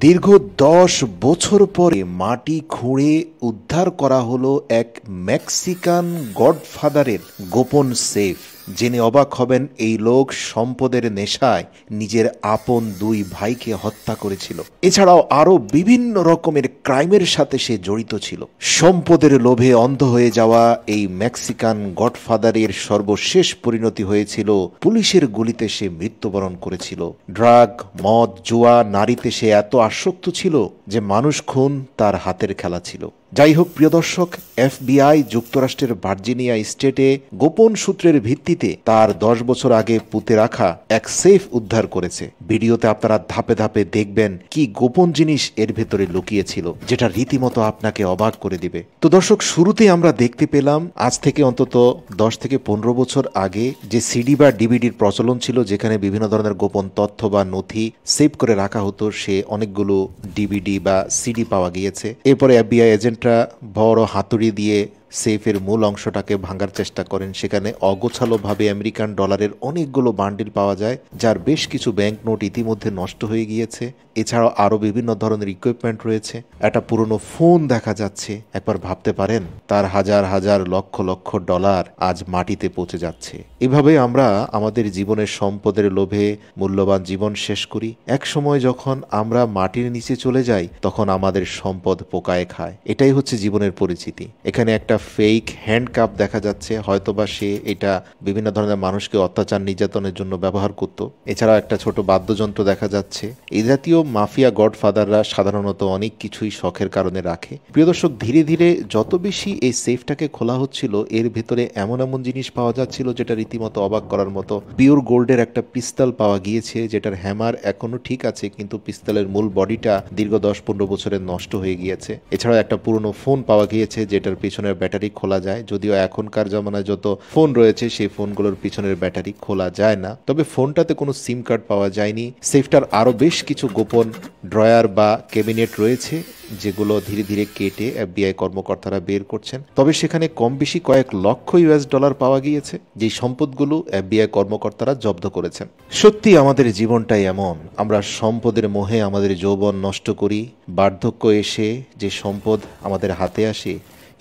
দীর্ঘ ১০ বছর পরে মাটি খুঁড়ে উদ্ধার করা হলো এক মেক্সিকান গডফাদারের গোপন সেফ। জেনে অবাক হবেন, এই লোক সম্পদের নেশায় নিজের আপন ২ ভাইকে হত্যা করেছিল। এছাড়াও আরও বিভিন্ন রকমের ক্রাইমের সাথে সে জড়িত ছিল। সম্পদের লোভে অন্ধ হয়ে যাওয়া এই মেক্সিকান গডফাদারের সর্বশেষ পরিণতি হয়েছিল পুলিশের গুলিতে সে মৃত্যুবরণ করেছিল। ড্রাগ, মদ, জুয়া, নারীতে সে এত আসক্ত ছিল যে মানুষ খুন তার হাতের খেলা ছিল। যাই হোক প্রিয় দর্শক, এফবিআই যুক্তরাষ্ট্রের ভার্জিনিয়া স্টেটে গোপন সূত্রের ভিত্তিতে তার ১০ বছর আগে পুঁতে রাখা এক সেফ উদ্ধার করেছে। ভিডিওতে আপনারা ধাপে ধাপে দেখবেন কি গোপন জিনিস এর ভেতরে লুকিয়েছিল, যেটা রীতিমতো আপনাকে অবাক করে দিবে। তো দর্শক, শুরুতেই আমরা দেখতে পেলাম আজ থেকে অন্তত ১০ থেকে ১৫ বছর আগে যে সিডি বা ডিভিডির প্রচলন ছিল, যেখানে বিভিন্ন ধরনের গোপন তথ্য বা নথি সেভ করে রাখা হতো, সে অনেকগুলো ডিভিডি বা সিডি পাওয়া গিয়েছে। এরপরে এফবিআই এজেন্টরা বড় হাতুড়ি দিয়ে সেফের মূল অংশটাকে ভাঙার চেষ্টা করেন। সেখানে অগোছালোভাবে আমেরিকান ডলারের অনেকগুলো বান্ডিল পাওয়া যায়, যার বেশ কিছু ব্যাংক নোট ইতিমধ্যে নষ্ট হয়ে গিয়েছে। এছাড়াও আরও বিভিন্ন ধরনের ইকুইপমেন্ট রয়েছে। একটা পুরনো ফোন দেখা যাচ্ছে। একবার ভাবতে পারেন, তার হাজার হাজার লক্ষ লক্ষ ডলার আজ মাটিতে পৌঁছে যাচ্ছে। এভাবে আমরা আমাদের জীবনের সম্পদের লোভে মূল্যবান জীবন শেষ করি। এক সময় যখন আমরা মাটির নিচে চলে যাই, তখন আমাদের সম্পদ পোকায় খায়। এটাই হচ্ছে জীবনের পরিচিতি। এখানে একটা ফেক হ্যান্ডকাপ দেখা যাচ্ছে, হয়তোবা সে এটা বিভিন্ন ধরনের মানুষকে অত্যাচার নির্যাতনের জন্য ব্যবহার করত। এছাড়াও একটা ছোট বাদ্যযন্ত্র দেখা যাচ্ছে। এই জাতীয় মাফিয়া গডফাদাররা সাধারণত অনেক কিছুই শখের কারণে রাখে। প্রিয় দর্শক, ধীরে ধীরে যত বেশি এই সেফটাকে খোলা হচ্ছিল, এর ভেতরে এমন এমন জিনিস পাওয়া যাচ্ছিল যেটা রীতিমতো অবাক করার মতো। পিওর গোল্ডের একটা পিস্তল পাওয়া গিয়েছে, যেটার হ্যামার এখনো ঠিক আছে, কিন্তু পিস্তলের মূল বডিটা দীর্ঘ ১০-১৫ বছরের নষ্ট হয়ে গিয়েছে। এছাড়াও একটা পুরনো ফোন পাওয়া গিয়েছে, যেটার পিছনের ব্যাটারি খোলা যায়। যদিও এখনকার জমানায় যত ফোন রয়েছে, সেই ফোনগুলোর পিছনের ব্যাটারি খোলা যায় না। তবে ফোনটাতে কোনো সিম কার্ড পাওয়া যায়নি। সেফটার আরও বেশ কিছু গোপন ড্রয়ার বা ক্যাবিনেট রয়েছে, যেগুলো ধীরে ধীরে কেটে এফবিআই কর্মকর্তারা বের করছেন। তবে সেখানে কম বেশি কয়েক লক্ষ ইউএস ডলার পাওয়া গিয়েছে, যেই সম্পদগুলো এফবিআই কর্মকর্তারা জব্দ করেছেন। সত্যি আমাদের জীবনটাই এমন, আমরা সম্পদের মোহে আমাদের যৌবন নষ্ট করি। বার্ধক্য এসে যে সম্পদ আমাদের হাতে আসে,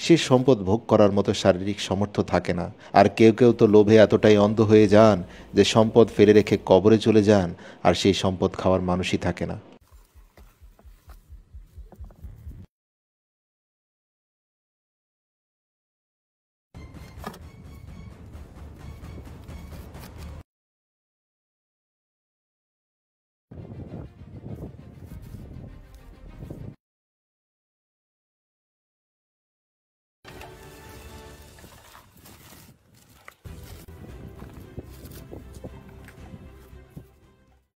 সে সম্পদ ভোগ করার মতো শারীরিক সামর্থ্য থাকে না। আর কেউ কেউ তো লোভে এতটাই অন্ধ হয়ে যান যে সম্পদ ফেলে রেখে কবরে চলে যান, আর সেই সম্পদ খাওয়ার মানুষই থাকে না।